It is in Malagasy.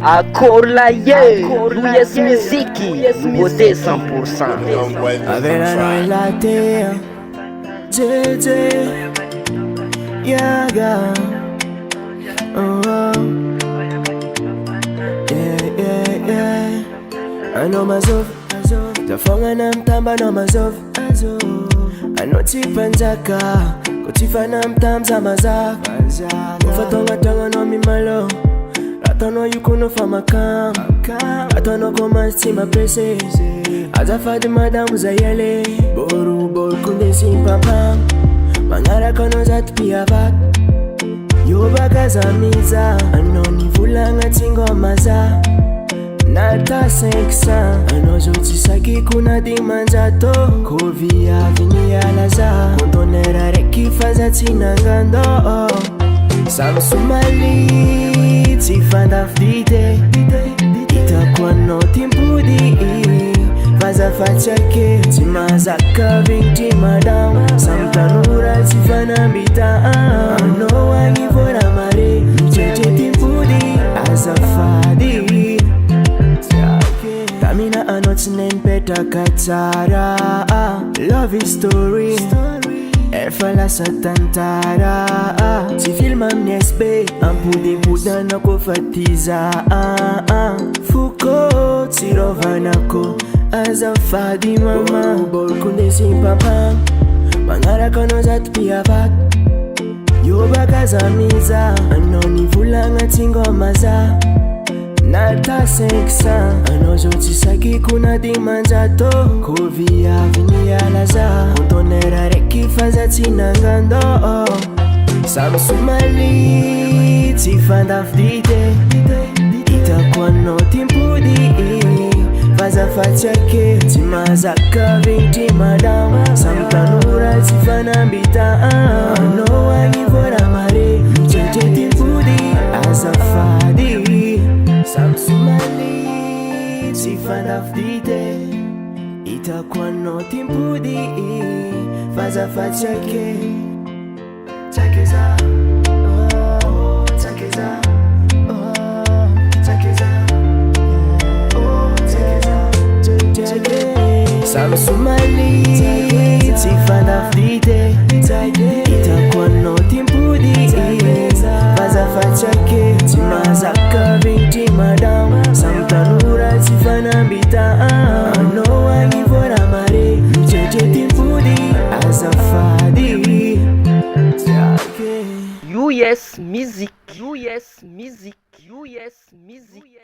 Accord la US Musique, nouveauté 100%. Avec la noix et la terre, JJ, Yaga, oh oh, yeah. I know myself, the fanga na mtamba no myself. I know tipanzaka, kotifa na mtamza mazaka. Ufatonga tanga no mimalo. I don't know you couldn't find my calm. I don't know comment see my places. As I fight the madam Zayele. Boru kunde sim papa. Mangara kono zat piavat. Yo bagazamiza. Anoni vulanga tingo maza. Nata 500. Ano joti saki kuna di manjato. Kovi avini alaza. Kontonera reki faza tinangando. Samsumali tifanda fdite itakuwa no timpudi vaza fachake timazaka vinti madam samtanura tifana mbita no wangivora mare cheche timpudi azafadi tamina anotinen peta katara love story Efala satantara si filma mnesbe ampude budana ko fatiza Fuko tirovanako azafadi mama bol kunde simpapa mangara kono zat piavat yo bagazamiza anoni vulanga tingo maza Nata 500 ano joti saki kuna di manjato Kovi avini alaza Kontonera reki faza tinangando Samsumali tifanda fdite itakuwa no timpudi Vaza fachake timazaka vinti madam Samtanura tifana mbita no wangivora mare Cheche timpudi azafadi Samsumali tifanda fdite itakuwa no timpudi Vaza fachake Chakeza oh chakeza oh chakeza oh chakeza Samsumali tifanda fdite itakuwa no timpudi Vaza fachake timazaka vinti madam Samtanura tifana mbita no wangivora mare Cheche timpudi azafadi US Musique, US Musique, US Musique.